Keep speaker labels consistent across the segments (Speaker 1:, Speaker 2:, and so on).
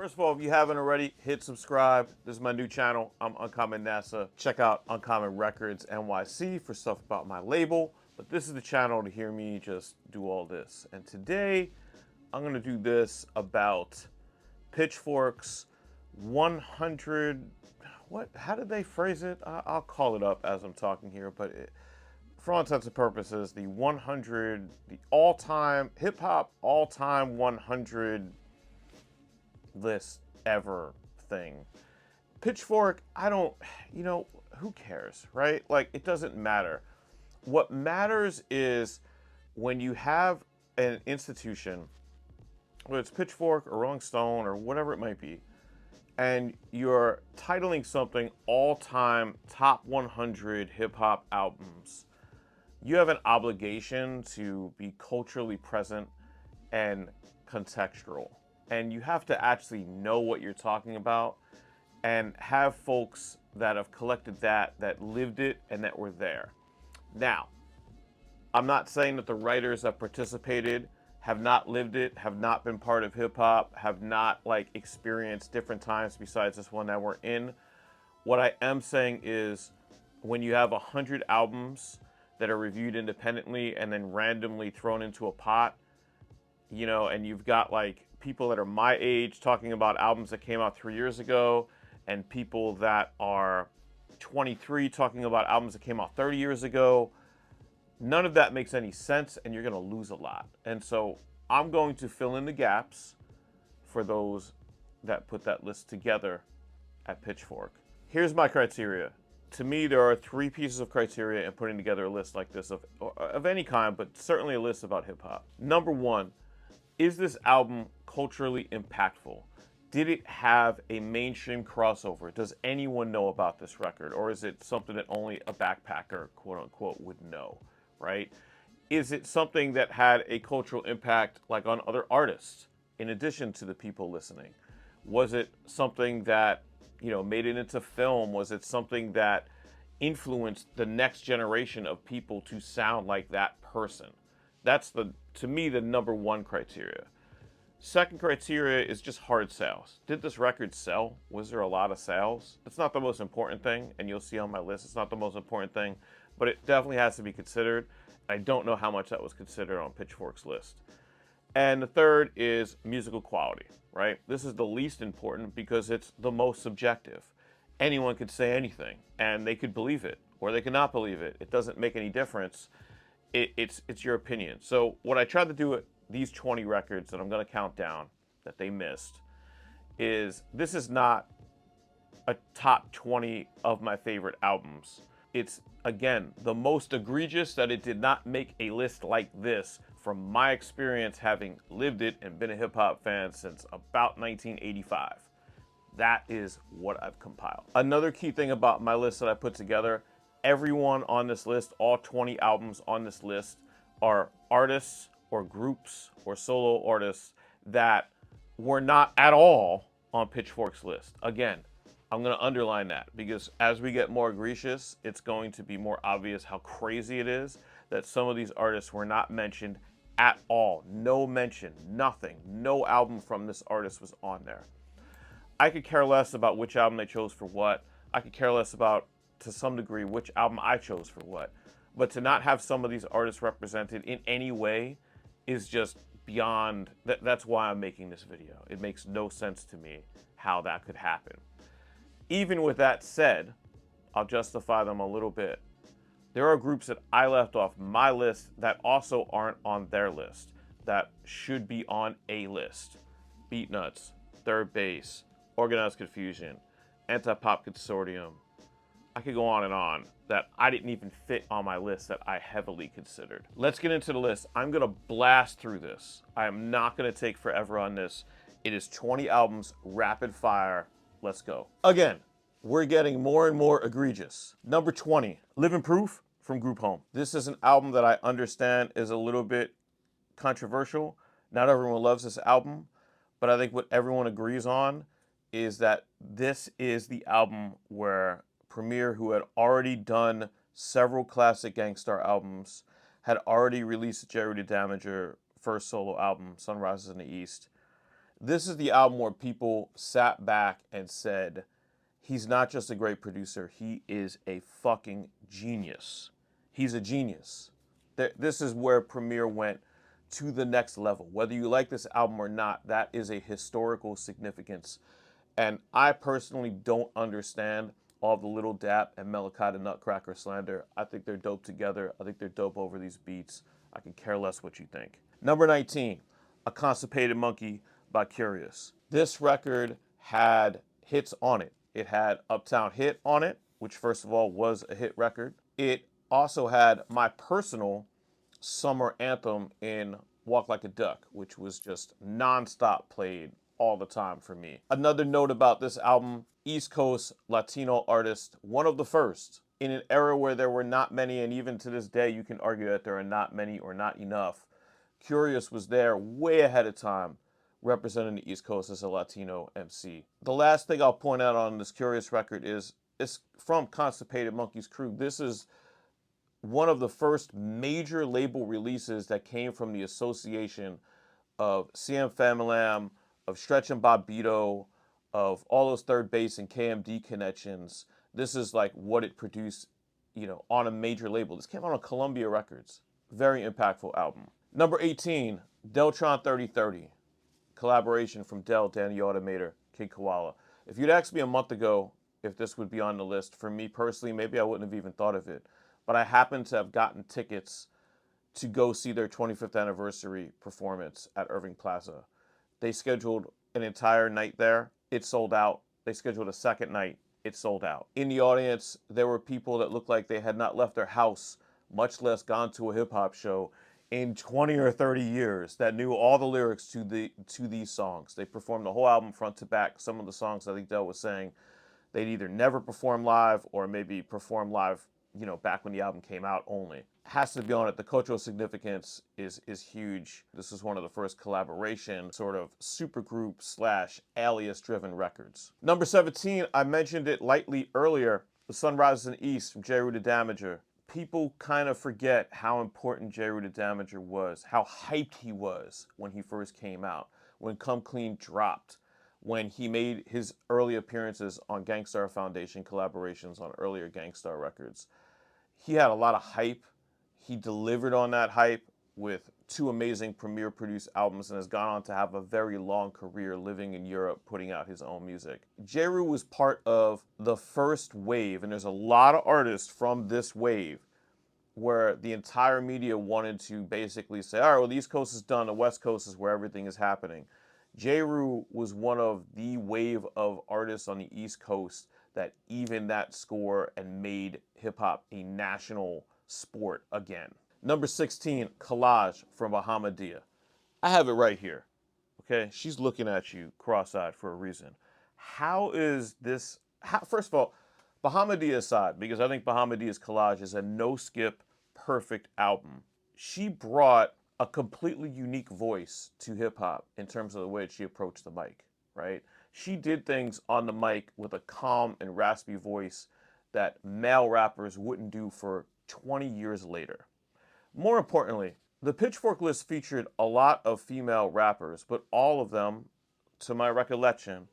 Speaker 1: First of all, if you haven't already, hit subscribe. This is my new channel. I'm Uncommon NASA. Check out Uncommon Records NYC for stuff about my label. But this is the channel to hear me just do all this. And today, I'm going to do this about Pitchfork's 100... How did they phrase it? I'll call it up as I'm talking here. But for all intents and purposes, the all-time, hip-hop all-time 100 list ever thing. Pitchfork, who cares, right? Like, it doesn't matter. What matters is when you have an institution, whether it's Pitchfork or Rolling Stone or whatever it might be, and you're titling something all-time top 100 hip-hop albums, you have an obligation to be culturally present and contextual. And you have to actually know what you're talking about and have folks that have collected that lived it and that were there. Now, I'm not saying that the writers that participated have not lived it, have not been part of hip hop, have not experienced different times besides this one that we're in. What I am saying is when you have 100 albums that are reviewed independently and then randomly thrown into a pot, and you've got people that are my age talking about albums that came out 3 years ago, and people that are 23 talking about albums that came out 30 years ago. None of that makes any sense, and you're going to lose a lot. And so I'm going to fill in the gaps for those that put that list together at Pitchfork. Here's my criteria. To me, there are 3 pieces of criteria in putting together a list like this of any kind, but certainly a list about hip-hop. Number 1, is this album culturally impactful? Did it have a mainstream crossover? Does anyone know about this record? Or is it something that only a backpacker, quote unquote, would know, right? Is it something that had a cultural impact on other artists in addition to the people listening? Was it something that, made it into film? Was it something that influenced the next generation of people to sound like that person? That's to me, the number 1 criteria. Second criteria is just hard sales. Did this record sell? Was there a lot of sales? It's not the most important thing, and you'll see on my list it's not the most important thing, but it definitely has to be considered. I don't know how much that was considered on Pitchfork's list. And the third is musical quality, right? This is the least important because it's the most subjective. Anyone could say anything, and they could believe it, or they could not believe it. It doesn't make any difference. It's your opinion. So what I tried to do with these 20 records that I'm going to count down that they missed is this is not a top 20 of my favorite albums. It's, again, the most egregious that it did not make a list like this from my experience having lived it and been a hip-hop fan since about 1985. That is what I've compiled. Another key thing about my list that I put together, everyone on this list, all 20 albums on this list, are artists or groups or solo artists that were not at all on Pitchfork's list. Again, I'm going to underline that because as we get more egregious, it's going to be more obvious how crazy it is that some of these artists were not mentioned at all. No mention, nothing. No album from this artist was on there. I could care less about which album they chose for what. I could care less about, to some degree, which album I chose for what. But to not have some of these artists represented in any way is just beyond, that's why I'm making this video. It makes no sense to me how that could happen. Even with that said, I'll justify them a little bit. There are groups that I left off my list that also aren't on their list, that should be on a list. Beatnuts, Third Base, Organized Confusion, Anti-Pop Consortium. I could go on that I didn't even fit on my list that I heavily considered. Let's get into the list. I'm going to blast through this. I am not going to take forever on this. It is 20 albums, rapid fire. Let's go. Again, we're getting more and more egregious. Number 20, Living Proof from Group Home. This is an album that I understand is a little bit controversial. Not everyone loves this album, but I think what everyone agrees on is that this is the album where Premier, who had already done several classic Gangstar albums, had already released Jerry the Damager first solo album, Sunrises in the East. This is the album where people sat back and said, he's not just a great producer, he is a fucking genius. He's a genius. This is where Premier went to the next level. Whether you like this album or not, that is a historical significance. And I personally don't understand all the Little Dap and Malachi the Nutcracker slander. I think they're dope together. I think they're dope over these beats. I can care less what you think. Number 19, A Constipated Monkey by Curious. This record had hits on it. It had Uptown Hit on it, which first of all was a hit record. It also had my personal summer anthem in Walk Like a Duck, which was just nonstop played all the time for me. Another note about this album, East Coast Latino artist, one of the first, in an era where there were not many, and even to this day you can argue that there are not many or not enough. Curious was there way ahead of time, representing the East Coast as a Latino MC. The last thing I'll point out on this Curious record is it's from Constipated Monkey's crew. This is one of the first major label releases that came from the association of CM Familam, of Stretch and Bobbito, of all those Third Bass and KMD connections. This is like what it produced, on a major label. This came out on Columbia Records. Very impactful album. Number 18, Deltron 3030. Collaboration from Del, Danny Automator, Kid Koala. If you'd asked me a month ago if this would be on the list, for me personally, maybe I wouldn't have even thought of it. But I happened to have gotten tickets to go see their 25th anniversary performance at Irving Plaza. They scheduled an entire night there. It sold out. They scheduled a second night. It sold out. In the audience, there were people that looked like they had not left their house, much less gone to a hip-hop show, in 20 or 30 years, that knew all the lyrics to these songs. They performed the whole album front to back. Some of the songs, I think Del was saying, they'd either never perform live or maybe perform live, back when the album came out only. Has to be on it. The cultural significance is huge. This is one of the first collaboration sort of supergroup / alias driven records. Number 17, I mentioned it lightly earlier, The Sun Rises in the East from Jeru the Damager. People kind of forget how important Jeru the Damager was, how hyped he was when he first came out, when Come Clean dropped, when he made his early appearances on Gangstar Foundation collaborations on earlier Gangstar records. He had a lot of hype. He delivered on that hype with 2 amazing Premier produced albums and has gone on to have a very long career living in Europe, putting out his own music. Jeru was part of the first wave, and there's a lot of artists from this wave where the entire media wanted to basically say, all right, well, the East Coast is done, the West Coast is where everything is happening. Jeru was one of the wave of artists on the East Coast that evened that score and made hip-hop a national sport again. Number 16, Collage from Bahamadia. I have it right here, okay? She's looking at you cross-eyed for a reason. First of all, Bahamadia aside, because I think Bahamadia's Collage is a no-skip, perfect album. She brought a completely unique voice to hip-hop in terms of the way she approached the mic, right? She did things on the mic with a calm and raspy voice that male rappers wouldn't do for 20 years later. More importantly, the Pitchfork list featured a lot of female rappers, but all of them, to my recollection,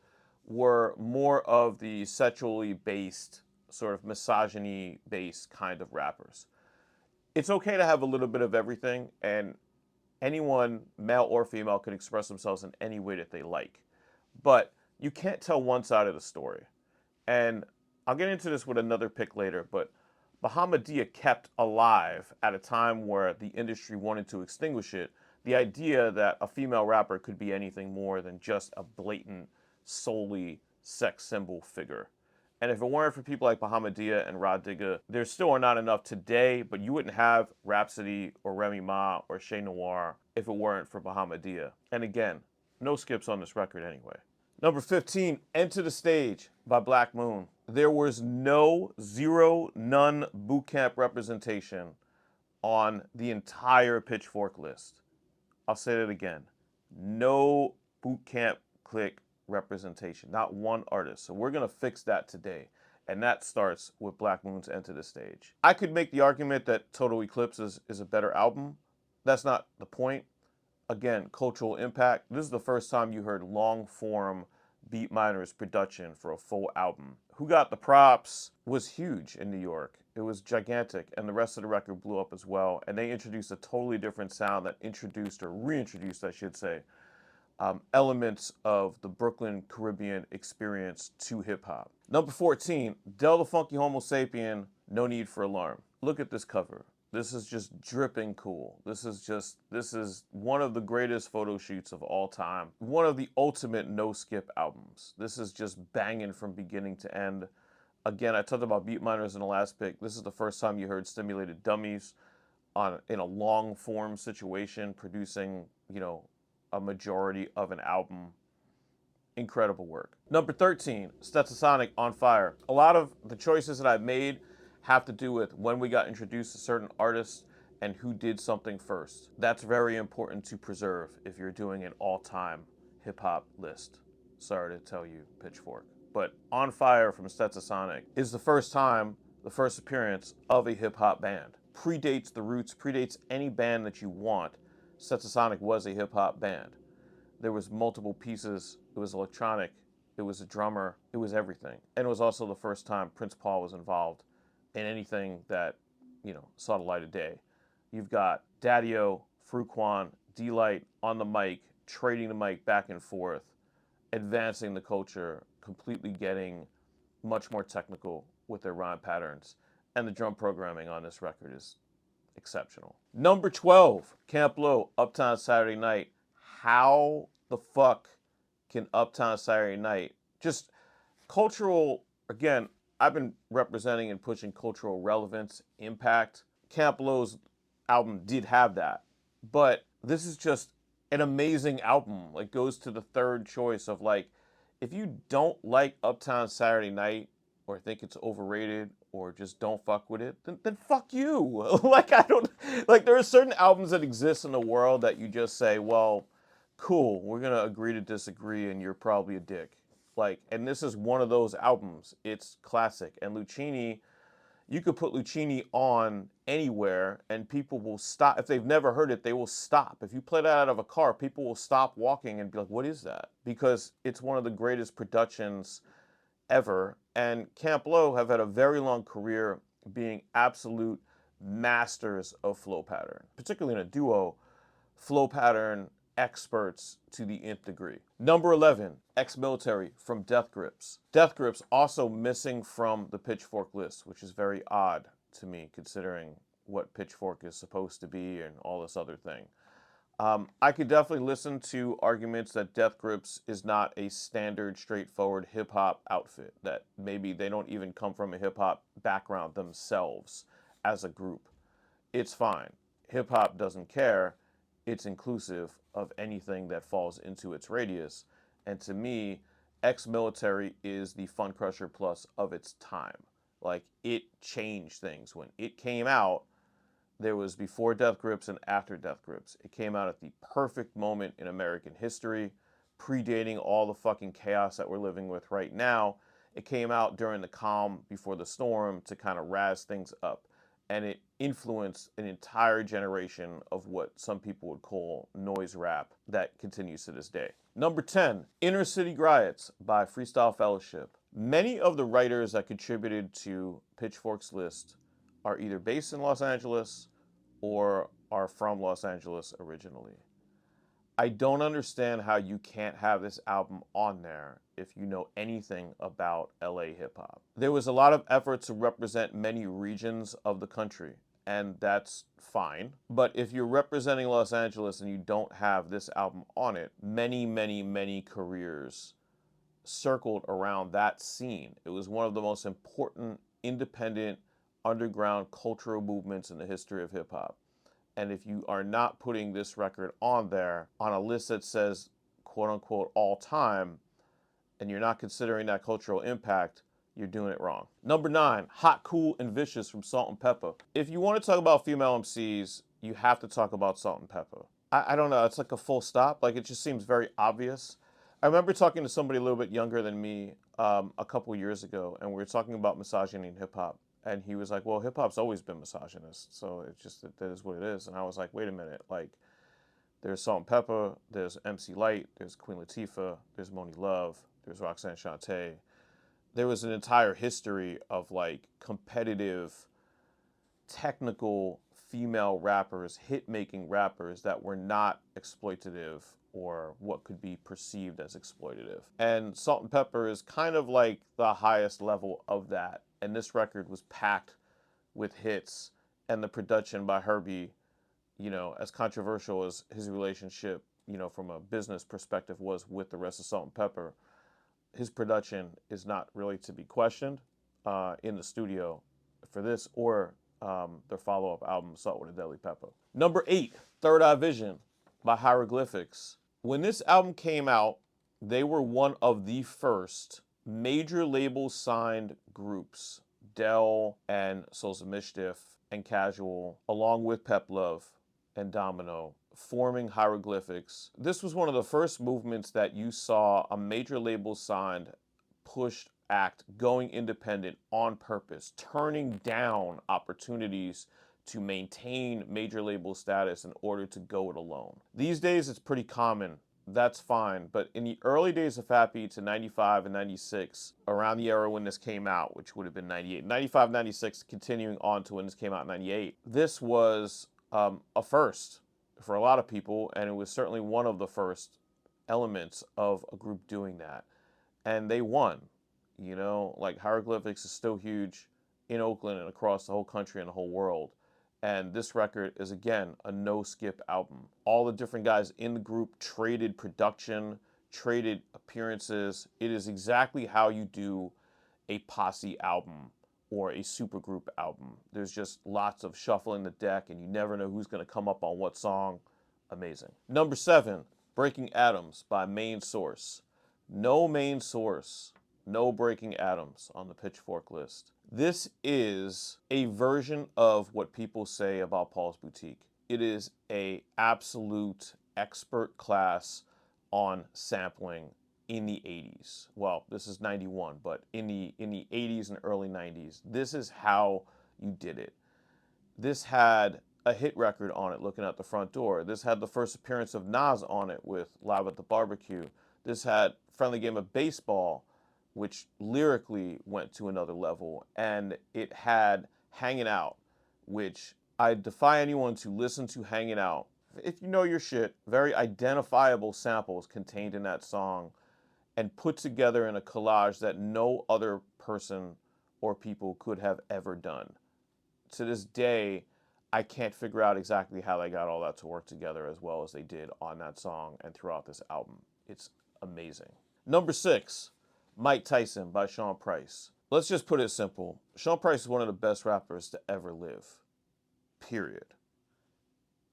Speaker 1: were more of the sexually based, sort of misogyny-based kind of rappers. It's okay to have a little bit of everything, and anyone, male or female, can express themselves in any way that they like. But you can't tell one side of the story. And I'll get into this with another pick later, but Bahamadia kept alive at a time where the industry wanted to extinguish it, the idea that a female rapper could be anything more than just a blatant, solely sex symbol figure. And if it weren't for people like Bahamadia and Rod Digga, there still are not enough today, but you wouldn't have Rhapsody or Remy Ma or Chez Noir if it weren't for Bahamadia. And again, no skips on this record anyway. Number 15, Enter the Stage by Black Moon. There was none boot camp representation on the entire Pitchfork list. I'll say that again. No boot camp clique representation, not one artist. So we're going to fix that today. And that starts with Black Moon's Enter the Stage. I could make the argument that Total Eclipse is a better album. That's not the point. Again, cultural impact. This is the first time you heard long form Beat Miner's production for a full album. Who Got the Props was huge in New York. It was gigantic, and the rest of the record blew up as well. And they introduced a totally different sound that introduced, or reintroduced, I should say, elements of the Brooklyn Caribbean experience to hip hop. Number 14, Del the Funky Homo Sapien, No Need for Alarm. Look at this cover. This is just dripping cool. This is one of the greatest photo shoots of all time. One of the ultimate no-skip albums. This is just banging from beginning to end. Again, I talked about Beat Miners in the last pick. This is the first time you heard Stimulated Dummies in a long-form situation, producing, a majority of an album. Incredible work. Number 13, Stetsasonic, On Fire. A lot of the choices that I've made have to do with when we got introduced to certain artists and who did something first. That's very important to preserve if you're doing an all-time hip-hop list. Sorry to tell you, Pitchfork. But On Fire from Stetsasonic is the first appearance of a hip-hop band. Predates the Roots, predates any band that you want. Stetsasonic was a hip-hop band. There was multiple pieces. It was electronic. It was a drummer. It was everything. And it was also the first time Prince Paul was involved in anything that, saw the light of day. You've got Daddy-O, Fruquan, D-Light on the mic, trading the mic back and forth, advancing the culture, completely getting much more technical with their rhyme patterns. And the drum programming on this record is exceptional. Number 12, Camp Lo, Uptown Saturday Night. How the fuck can Uptown Saturday Night, just cultural, again, I've been representing and pushing cultural relevance, impact. Camp Lo's album did have that. But this is just an amazing album. Like, goes to the third choice of, like, if you don't like Uptown Saturday Night or think it's overrated or just don't fuck with it, then fuck you. There are certain albums that exist in the world that you just say, well, cool, we're going to agree to disagree and you're probably a dick. And this is one of those albums. It's classic. And Lucchini, you could put Lucchini on anywhere and people will stop. If they've never heard it, they will stop. If you play that out of a car, people will stop walking and be like, what is that? Because it's one of the greatest productions ever. And Camp Lo have had a very long career being absolute masters of flow pattern, particularly in a duo, flow pattern experts to the nth degree. Number 11, Ex-Military from Death Grips. Death Grips also missing from the Pitchfork list, which is very odd to me considering what Pitchfork is supposed to be and all this other thing. I could definitely listen to arguments that Death Grips is not a standard, straightforward hip-hop outfit, that maybe they don't even come from a hip-hop background themselves as a group. It's fine. Hip-hop doesn't care. It's inclusive of anything that falls into its radius. And to me, Ex-Military is the Fun Crusher Plus of its time. It changed things. When it came out, there was before Death Grips and after Death Grips. It came out at the perfect moment in American history, predating all the fucking chaos that we're living with right now. It came out during the calm before the storm to kind of razz things up. And it influenced an entire generation of what some people would call noise rap that continues to this day. Number 10, Inner City Riots by Freestyle Fellowship. Many of the writers that contributed to Pitchfork's list are either based in Los Angeles or are from Los Angeles originally. I don't understand how you can't have this album on there if you know anything about LA hip hop. There was a lot of effort to represent many regions of the country, and that's fine. But if you're representing Los Angeles and you don't have this album on it, many, many, many careers circled around that scene. It was one of the most important independent underground cultural movements in the history of hip hop. And if you are not putting this record on there on a list that says quote unquote all time, and you're not considering that cultural impact, you're doing it wrong. Number 9, Hot, Cool, and Vicious from Salt and Pepper. If you want to talk about female MCs, you have to talk about Salt and Pepper. I don't know, it's like a full stop. It just seems very obvious. I remember talking to somebody a little bit younger than me a couple years ago, and we were talking about misogyny in hip hop. And he was like, well, hip hop's always been misogynist, so it's just that is what it is. And I was like, wait a minute, There's Salt and Pepper, there's MC Light, there's Queen Latifah, there's Moni Love, there's Roxanne Shante. There was an entire history of like competitive, technical female rappers, hit making rappers that were not exploitative or what could be perceived as exploitative. And Salt and Pepper is kind of like the highest level of that. And this record was packed with hits, and the production by Herbie, as controversial as his relationship, from a business perspective was with the rest of Salt and Pepper, his production is not really to be questioned in the studio for this or their follow-up album, Salt with a Deadly Pepper. Number 8, Third Eye Vision by Hieroglyphics. When this album came out, they were one of the first major label signed groups, Dell and Souls of Mischief and Casual, along with Pep Love and Domino, forming Hieroglyphics. This was one of the first movements that you saw a major label signed, pushed act going independent on purpose, turning down opportunities to maintain major label status in order to go it alone. These days it's pretty common. That's fine. But in the early days of Fat Beat to 95 and 96, around the era when this came out, which would have been 98, 95, 96, continuing on to when this came out in 98, this was a first for a lot of people, and it was certainly one of the first elements of a group doing that. And they won. Like Hieroglyphics is still huge in Oakland and across the whole country and the whole world. And this record is, again, a no-skip album. All the different guys in the group traded production, traded appearances. It is exactly how you do a posse album or a supergroup album. There's just lots of shuffling the deck, and you never know who's going to come up on what song. Amazing. Number 7, Breaking Atoms by Main Source. No Main Source, no Breaking Atoms on the Pitchfork list. This is a version of what people say about Paul's Boutique. It is a absolute expert class on sampling in the 80s. Well, this is 91, but in the 80s and early 90s, this is how you did it. This had a hit record on it, Looking Out the Front Door. This had the first appearance of Nas on it with Live at the Barbecue. This had Friendly Game of Baseball, which lyrically went to another level. And it had Hanging Out, which I defy anyone to listen to Hanging Out. If you know your shit, very identifiable samples contained in that song and put together in a collage that no other person or people could have ever done. To this day, I can't figure out exactly how they got all that to work together as well as they did on that song and throughout this album. It's amazing. Number 6, Mike Tyson by Sean Price. Let's just put it simple. Sean Price is one of the best rappers to ever live. Period.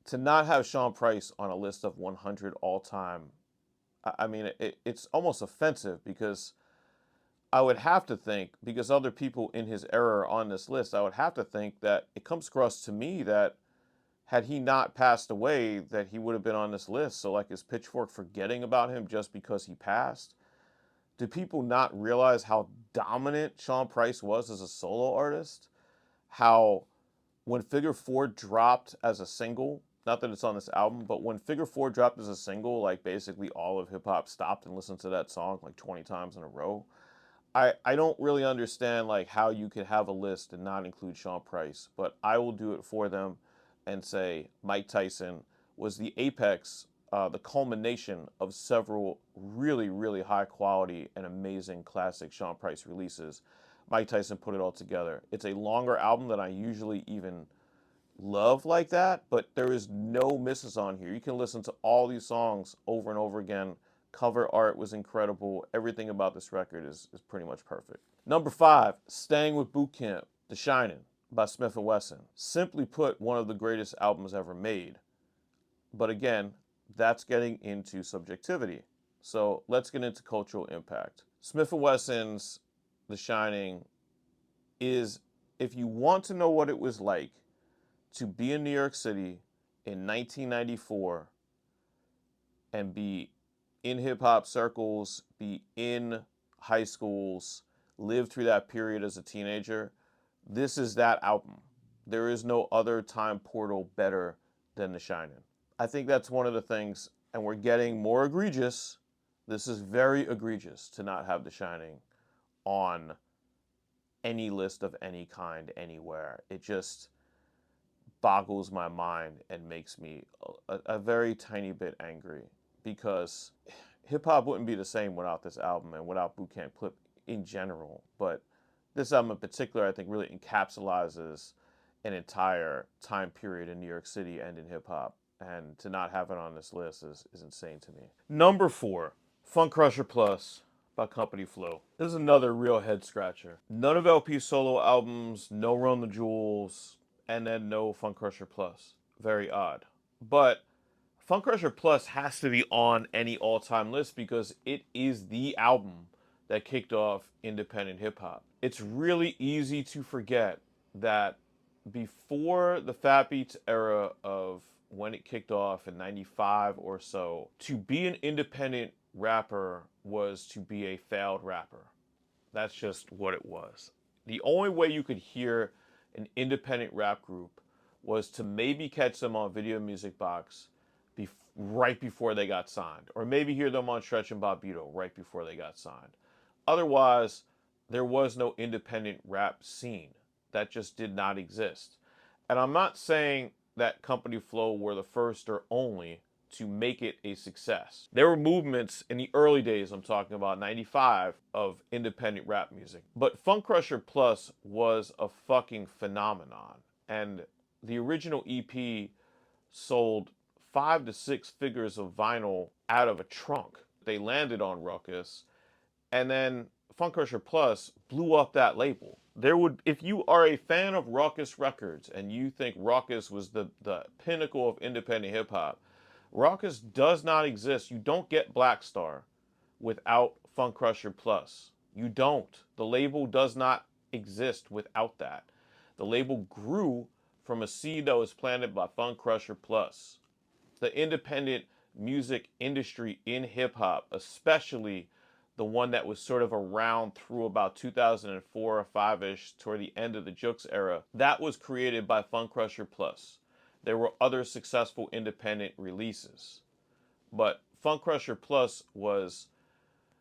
Speaker 1: To not have Sean Price on a list of 100 all-time, I mean, it's almost offensive because I would have to think, because other people in his era are on this list, I would have to think that it comes across to me that had he not passed away, that he would have been on this list. So like, is Pitchfork forgetting about him just because he passed? Do people not realize how dominant Sean Price was as a solo artist? How when Figure 4 dropped as a single, not that it's on this album, but when Figure 4 dropped as a single, like basically all of hip hop stopped and listened to that song like 20 times in a row. I don't really understand like how you could have a list and not include Sean Price, but I will do it for them and say Mike Tyson was the apex, the culmination of several really, really high quality and amazing classic Sean Price releases. Mike Tyson put it all together. It's a longer album than I usually even love like that, but there is no misses on here. You can listen to all these songs over and over again. Cover art was incredible. Everything about this record is pretty much perfect. Number 5, Staying with Boot Camp, The Shining by Smith & Wesson. Simply put, one of the greatest albums ever made. But again, that's getting into subjectivity. So let's get into cultural impact. Smith & Wesson's The Shining is, if you want to know what it was like to be in New York City in 1994 and be in hip-hop circles, be in high schools, live through that period as a teenager, this is that album. There is no other time portal better than The Shining. I think that's one of the things, and we're getting more egregious. This is very egregious to not have The Shining on any list of any kind anywhere. It just boggles my mind and makes me a very tiny bit angry because hip hop wouldn't be the same without this album and without Boot Camp Clip in general. But this album in particular, I think, really encapsulates an entire time period in New York City and in hip hop. And to not have it on this list is insane to me. Number 4, Funk Crusher Plus by Company Flow. This is another real head scratcher. None of LP's solo albums, no Run the Jewels, and then no Funk Crusher Plus. Very odd. But Funk Crusher Plus has to be on any all-time list because it is the album that kicked off independent hip-hop. It's really easy to forget that before the Fat Beats era of when it kicked off in 95 or so, to be an independent rapper was to be a failed rapper. That's just what it was. The only way you could hear an independent rap group was to maybe catch them on Video Music Box right before they got signed, or maybe hear them on Stretch and Bobbito right before they got signed. Otherwise, there was no independent rap scene. That just did not exist. And I'm not saying that Company Flow were the first or only to make it a success. There were movements in the early days, I'm talking about 95, of independent rap music. But Funk Crusher Plus was a fucking phenomenon. And the original EP sold 5 to 6 figures of vinyl out of a trunk. They landed on Ruckus, and then Funk Crusher Plus blew up that label. If you are a fan of Ruckus Records and you think Ruckus was the pinnacle of independent hip hop, Ruckus does not exist. You don't get Black Star without Funk Crusher Plus. You don't. The label does not exist without that. The label grew from a seed that was planted by Funk Crusher Plus. The independent music industry in hip hop, especially the one that was sort of around through about 2004 or 5-ish, toward the end of the Jukes era, that was created by Funk Crusher Plus. There were other successful independent releases, but Funk Crusher Plus was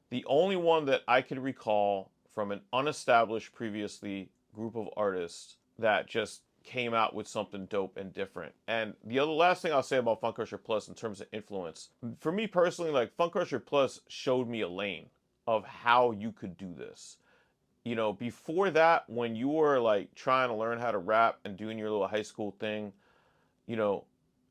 Speaker 1: the only one that I could recall from an unestablished previously group of artists that just came out with something dope and different. And the last thing I'll say about Funk Crusher Plus in terms of influence, for me personally, like, Funk Crusher Plus showed me a lane of how you could do this. You know, before that, when you were like trying to learn how to rap and doing your little high school thing, you know,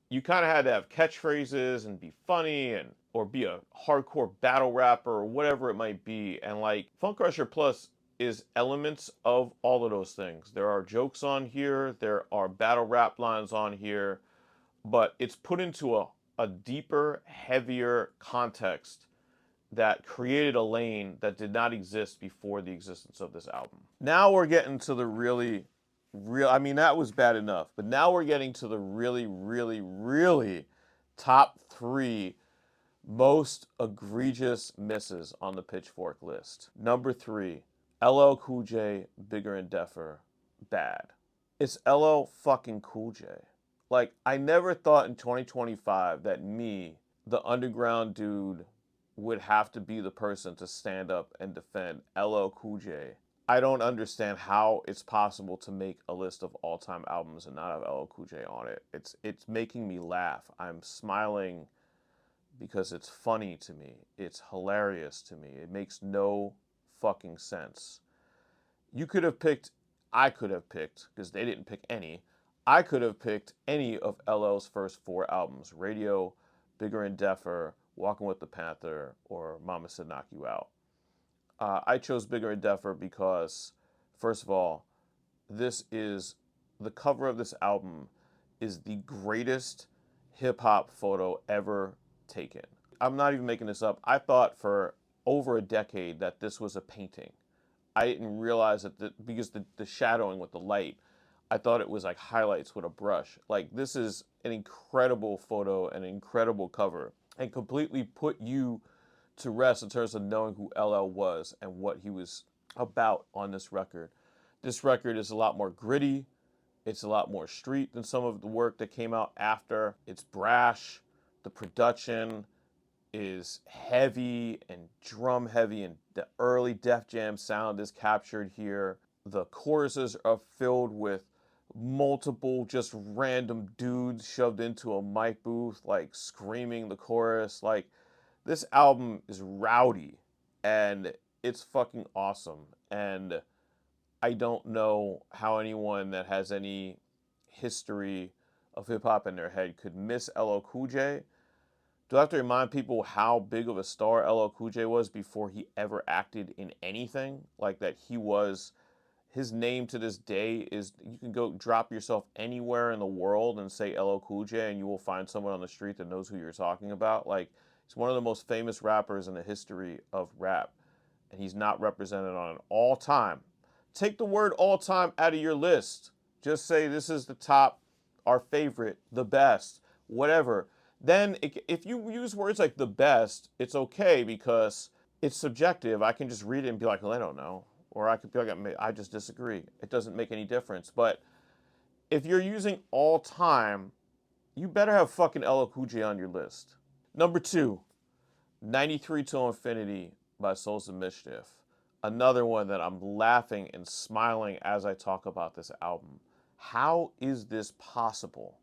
Speaker 1: you kind of had to have catchphrases and be funny and or be a hardcore battle rapper or whatever it might be. And like Funk Crusher Plus is elements of all of those things. There are jokes on here, there are battle rap lines on here, but it's put into a deeper, heavier context that created a lane that did not exist before the existence of this album. Now we're getting to the real, I mean, that was bad enough, but now we're getting to the really top 3 most egregious misses on the Pitchfork list. Number 3, LL Cool J, Bigger and Deffer, bad. It's LL fucking Cool J. Like, I never thought in 2025 that me, the underground dude, would have to be the person to stand up and defend LL Cool J. I don't understand how it's possible to make a list of all-time albums and not have LL Cool J on it. It's making me laugh. I'm smiling because it's funny to me. It's hilarious to me. It makes no fucking sense. You could have picked, I could have picked, because they didn't pick any, I could have picked any of LL's first 4 albums: Radio, Bigger and Deffer, Walking with the Panther, or Mama Said Knock You Out. I chose Bigger and Deffer because, first of all, the cover of this album is the greatest hip-hop photo ever taken. I'm not even making this up. I thought for over a decade that this was a painting. I didn't realize that because the shadowing with the light, I thought it was like highlights with a brush. Like, this is an incredible photo, an incredible cover, and completely put you to rest in terms of knowing who LL was and what he was about on this record. This record is a lot more gritty. It's a lot more street than some of the work that came out after. It's brash. The production is heavy and drum heavy, and the early Def Jam sound is captured here. The choruses are filled with multiple just random dudes shoved into a mic booth, like screaming the chorus. Like, this album is rowdy and it's fucking awesome. And I don't know how anyone that has any history of hip hop in their head could miss LL Cool J. Do I have to remind people how big of a star LL Cool J was before he ever acted in anything? Like, that he was, his name to this day is, you can go drop yourself anywhere in the world and say LL Cool J and you will find someone on the street that knows who you're talking about. Like, he's one of the most famous rappers in the history of rap, and he's not represented on an all time. Take the word all time out of your list. Just say this is the top, our favorite, the best, whatever. Then if you use words like the best, it's okay because it's subjective. I can just read it and be like, well, I don't know. Or I could be like, I just disagree. It doesn't make any difference. But if you're using all time, you better have fucking LL Cool J on your list. Number 2, 93 Till Infinity by Souls of Mischief. Another one that I'm laughing and smiling as I talk about this album. How is this possible?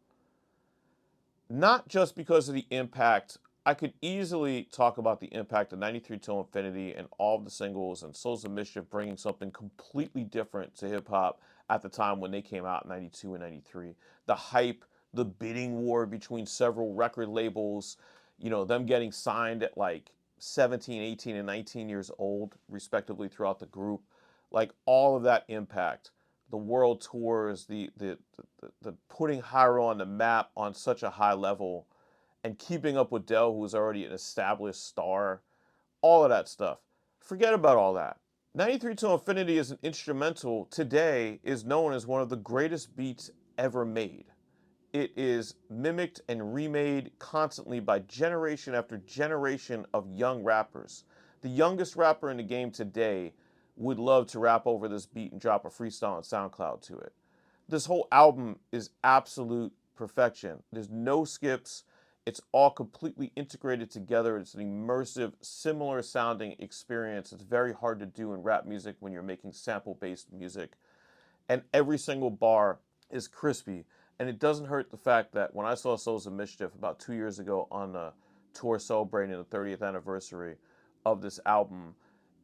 Speaker 1: Not just because of the impact. I could easily talk about the impact of 93 Till Infinity and all of the singles and Souls of Mischief bringing something completely different to hip hop at the time when they came out in 92 and 93. The hype, the bidding war between several record labels, them getting signed at like 17, 18, and 19 years old, respectively, throughout the group. Like, all of that impact, the world tours, the putting Hyro on the map on such a high level, and keeping up with Dell, who was already an established star, all of that stuff. Forget about all that. 93 Till Infinity is an instrumental today is known as one of the greatest beats ever made. It is mimicked and remade constantly by generation after generation of young rappers. The youngest rapper in the game today would love to rap over this beat and drop a freestyle on SoundCloud to it. This whole album is absolute perfection. There's no skips. It's all completely integrated together. It's an immersive, similar sounding experience. It's very hard to do in rap music when you're making sample-based music. And every single bar is crispy. And it doesn't hurt the fact that when I saw Souls of Mischief about 2 years ago on a tour celebrating the 30th anniversary of this album,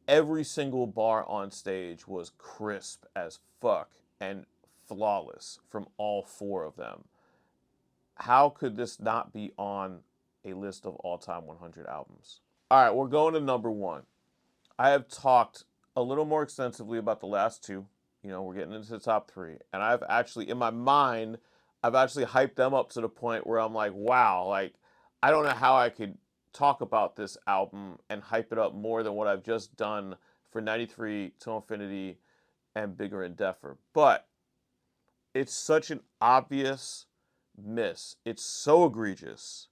Speaker 1: every single bar on stage was crisp as fuck and flawless from all 4 of them. How could this not be on a list of all-time 100 albums? All right, we're going to number 1. I have talked a little more extensively about the last 2. We're getting into the top 3. And I've actually, in my mind, I've actually hyped them up to the point where I'm like, wow, like, I don't know how I could talk about this album and hype it up more than what I've just done for 93 Till Infinity and Bigger and Deffer. But it's such an obvious miss. It's so egregious.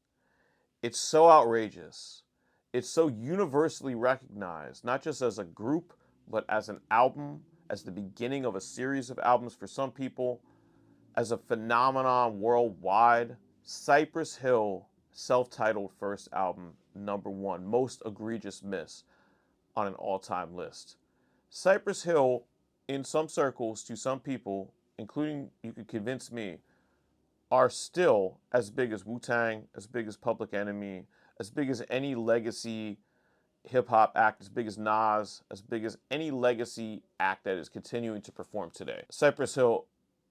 Speaker 1: It's so outrageous. It's so universally recognized, not just as a group, but as an album, as the beginning of a series of albums for some people, as a phenomenon worldwide. Cypress Hill, self-titled first album, number 1, most egregious miss on an all-time list. Cypress Hill, in some circles, to some people, including, you could convince me, are still as big as Wu-Tang, as big as Public Enemy, as big as any legacy hip-hop act, as big as Nas, as big as any legacy act that is continuing to perform today. Cypress Hill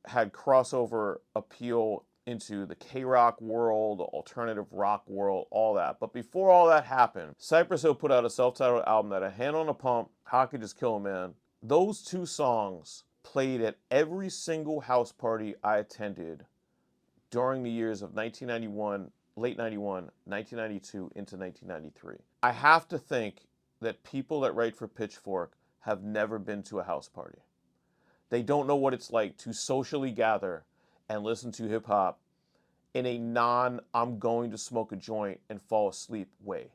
Speaker 1: had crossover appeal into the K-rock world, the alternative rock world, all that. But before all that happened, Cypress Hill put out a self-titled album that had Hand on the Pump, How I Could Just Kill a Man. Those 2 songs played at every single house party I attended during the years of 1991, late 91, 1992, into 1993. I have to think that people that write for Pitchfork have never been to a house party. They don't know what it's like to socially gather and listen to hip hop in a I'm going to smoke a joint and fall asleep way.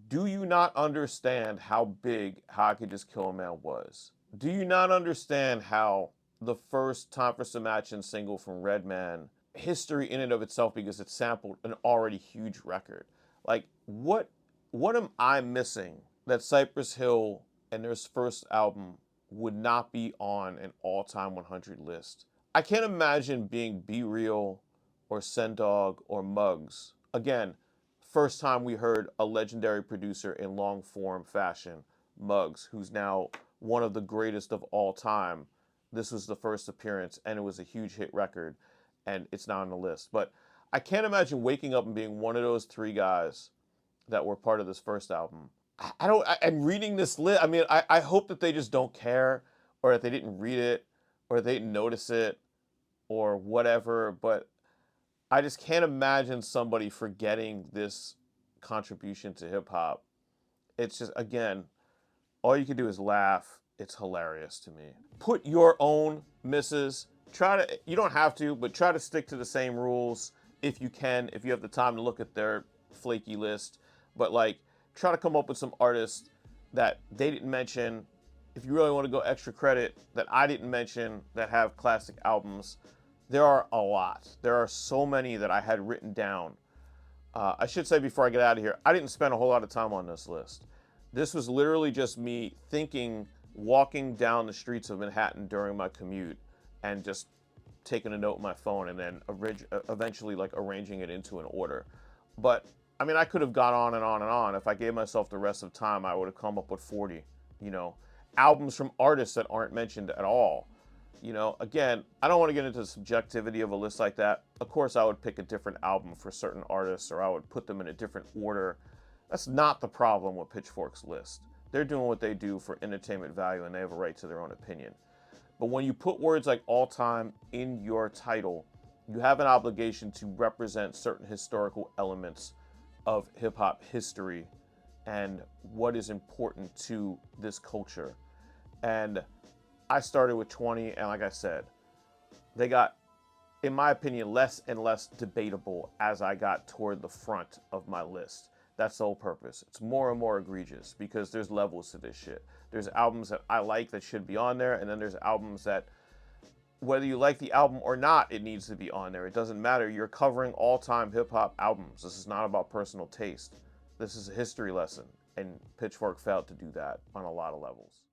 Speaker 1: Do you not understand how big How I Could Just Kill a Man was? Do you not understand how the first Time for Some Action single from Redman history in and of itself because it sampled an already huge record. Like, what am I missing that Cypress Hill and their first album would not be on an all-time 100 list? I can't imagine being Be Real or Sendog or Muggs. Again, first time we heard a legendary producer in long form fashion, Muggs, who's now one of the greatest of all time. This was the first appearance, and it was a huge hit record, and it's not on the list. But I can't imagine waking up and being one of those three guys that were part of this first album. I don't, and reading this list, I mean, I hope that they just don't care, or that they didn't read it, or they didn't notice it, or whatever, but I just can't imagine somebody forgetting this contribution to hip hop. It's just, again, all you can do is laugh. It's hilarious to me. Put your own misses. Try to, you don't have to, but try to stick to the same rules if you can, if you have the time to look at their flaky list. But like, try to come up with some artists that they didn't mention. If you really want to go extra credit that I didn't mention that have classic albums, there are a lot. There are so many that I had written down. I should say before I get out of here, I didn't spend a whole lot of time on this list. This was literally just me thinking, walking down the streets of Manhattan during my commute, and just taking a note on my phone, and then eventually like arranging it into an order. But I mean, I could have gone on and on and on. If I gave myself the rest of time, I would have come up with 40, albums from artists that aren't mentioned at all. Again, I don't want to get into the subjectivity of a list like that. Of course, I would pick a different album for certain artists, or I would put them in a different order. That's not the problem with Pitchfork's list. They're doing what they do for entertainment value, and they have a right to their own opinion. But when you put words like all time in your title, you have an obligation to represent certain historical elements of hip hop history and what is important to this culture. And I started with 20, and like I said, they got, in my opinion, less and less debatable as I got toward the front of my list. That's the whole purpose. It's more and more egregious because there's levels to this shit. There's albums that I like that should be on there, and then there's albums that, whether you like the album or not, it needs to be on there. It doesn't matter. You're covering all-time hip-hop albums. This is not about personal taste. This is a history lesson, and Pitchfork failed to do that on a lot of levels.